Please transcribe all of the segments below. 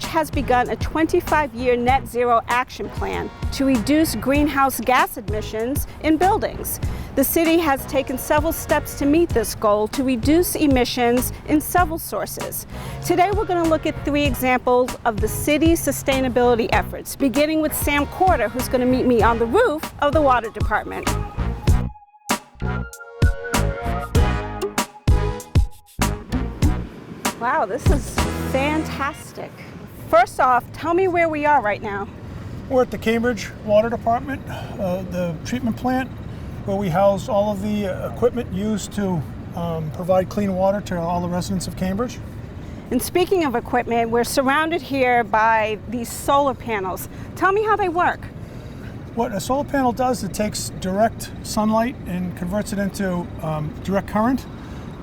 has begun a 25-year net zero action plan to reduce greenhouse gas emissions in buildings. The city has taken several steps to meet this goal to reduce emissions in several sources. Today we're going to look at 3 examples of the city's sustainability efforts, beginning with Sam Corda, who's going to meet me on the roof of the water department. Wow, this is fantastic. First off, tell me where we are right now. We're at the Cambridge Water Department, the treatment plant, where we house all of the equipment used to provide clean water to all the residents of Cambridge. And speaking of equipment, we're surrounded here by these solar panels. Tell me how they work. What a solar panel does, it takes direct sunlight and converts it into direct current.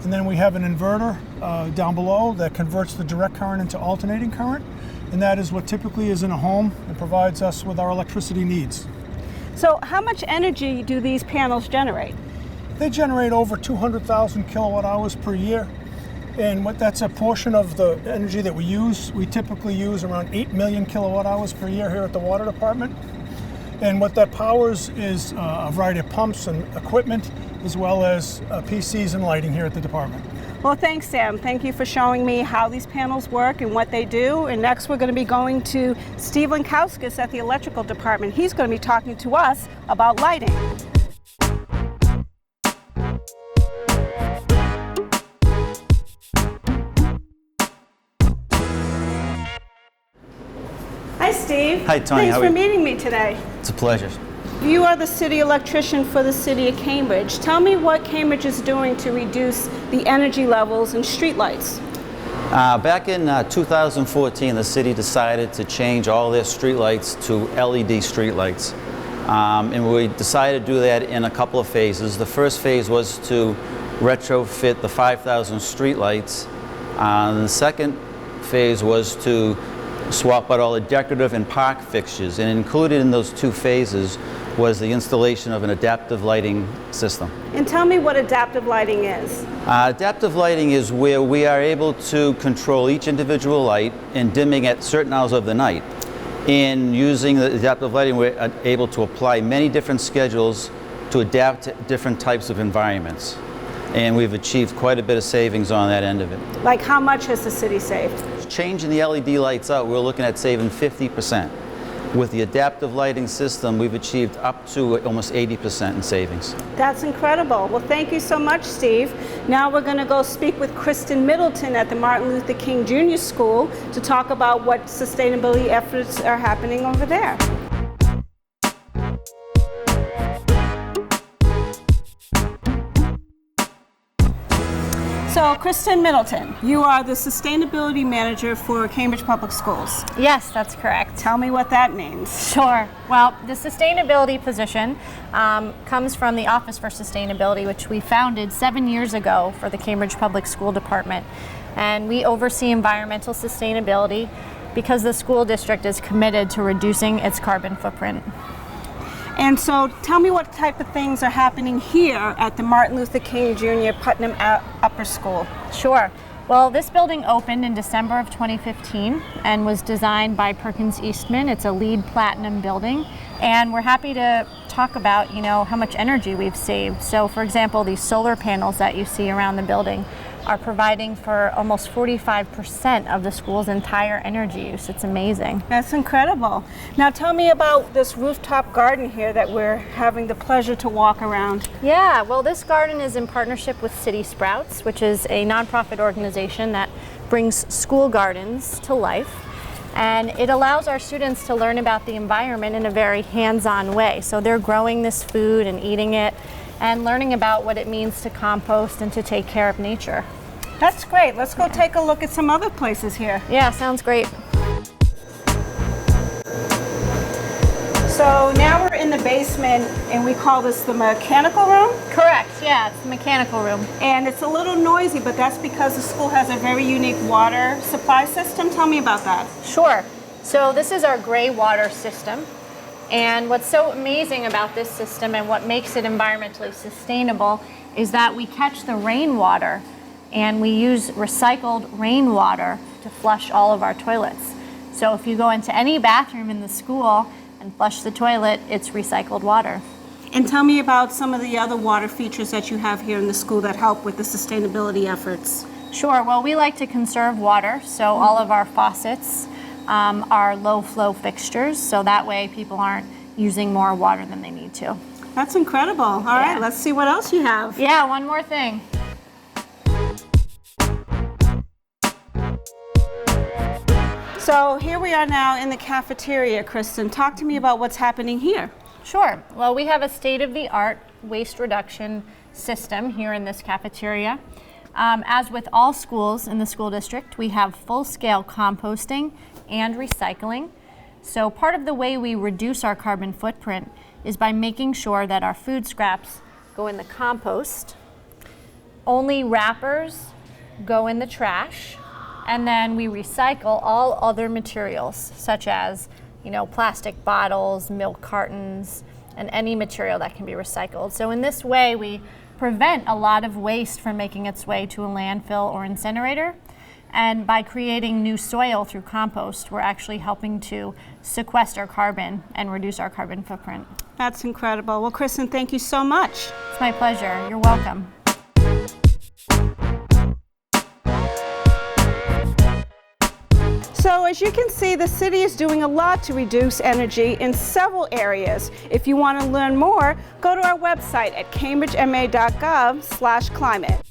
And then we have an inverter down below that converts the direct current into alternating current. And that is what typically is in a home and provides us with our electricity needs. So how much energy do these panels generate? They generate over 200,000 kilowatt hours per year. And that's a portion of the energy that we use. We typically use around 8 million kilowatt hours per year here at the water department. And what that powers is a variety of pumps and equipment, as well as PCs and lighting here at the department. Well, thanks, Sam. Thank you for showing me how these panels work and what they do. And next we're going to be going to Steve Lenkauskas at the electrical department. He's going to be talking to us about lighting. Hi, Steve. Hi, Tonia. Thanks for meeting me today. It's a pleasure. You are the city electrician for the city of Cambridge. Tell me what Cambridge is doing to reduce the energy levels in streetlights. Back in 2014, the city decided to change all their streetlights to LED streetlights. And we decided to do that in a couple of phases. The first phase was to retrofit the 5,000 streetlights. The second phase was to swap out all the decorative and park fixtures. And included in those 2 phases was the installation of an adaptive lighting system. And tell me what adaptive lighting is. Adaptive lighting is where we are able to control each individual light and dimming at certain hours of the night. In using the adaptive lighting, we're able to apply many different schedules to adapt to different types of environments. And we've achieved quite a bit of savings on that end of it. Like how much has the city saved? Changing the LED lights out, we're looking at saving 50%. With the adaptive lighting system, we've achieved up to almost 80% in savings. That's incredible. Well, thank you so much, Steve. Now we're going to go speak with Kristen Middleton at the Martin Luther King Jr. School to talk about what sustainability efforts are happening over there. So, Kristen Middleton, you are the Sustainability Manager for Cambridge Public Schools. Yes, that's correct. Tell me what that means. Sure. Well, the sustainability position comes from the Office for Sustainability, which we founded 7 years ago for the Cambridge Public School Department. And we oversee environmental sustainability because the school district is committed to reducing its carbon footprint. And so tell me what type of things are happening here at the Martin Luther King Jr. Putnam Upper School. Sure. Well, this building opened in December of 2015 and was designed by Perkins Eastman. It's a LEED Platinum building. And we're happy to talk about, how much energy we've saved. So, for example, these solar panels that you see around the building are providing for almost 45% of the school's entire energy use. It's amazing. That's incredible. Now tell me about this rooftop garden here that we're having the pleasure to walk around. Yeah, well, this garden is in partnership with City Sprouts, which is a nonprofit organization that brings school gardens to life. And it allows our students to learn about the environment in a very hands-on way. So they're growing this food and eating it and learning about what it means to compost and to take care of nature. That's great. Let's go take a look at some other places here. Yeah, sounds great. So now we're in the basement and we call this the mechanical room? Correct, yeah, it's the mechanical room. And it's a little noisy, but that's because the school has a very unique water supply system. Tell me about that. Sure. So this is our gray water system. And what's so amazing about this system and what makes it environmentally sustainable is that we catch the rainwater and we use recycled rainwater to flush all of our toilets. So if you go into any bathroom in the school and flush the toilet, it's recycled water. And tell me about some of the other water features that you have here in the school that help with the sustainability efforts. Sure, well, we like to conserve water, so all of our faucets are low flow fixtures, so that way people aren't using more water than they need to. That's incredible. All right, let's see what else you have. Yeah, one more thing. So here we are now in the cafeteria, Kristen. Talk to me about what's happening here. Sure. Well, we have a state-of-the-art waste reduction system here in this cafeteria. As with all schools in the school district, we have full-scale composting and recycling. So part of the way we reduce our carbon footprint is by making sure that our food scraps go in the compost, only wrappers go in the trash, and then we recycle all other materials such as plastic bottles, milk cartons, and any material that can be recycled. So in this way, we prevent a lot of waste from making its way to a landfill or incinerator. And by creating new soil through compost, we're actually helping to sequester carbon and reduce our carbon footprint. That's incredible. Well, Kristen, thank you so much. It's my pleasure. You're welcome. So as you can see, the city is doing a lot to reduce energy in several areas. If you want to learn more, go to our website at cambridgema.gov/climate.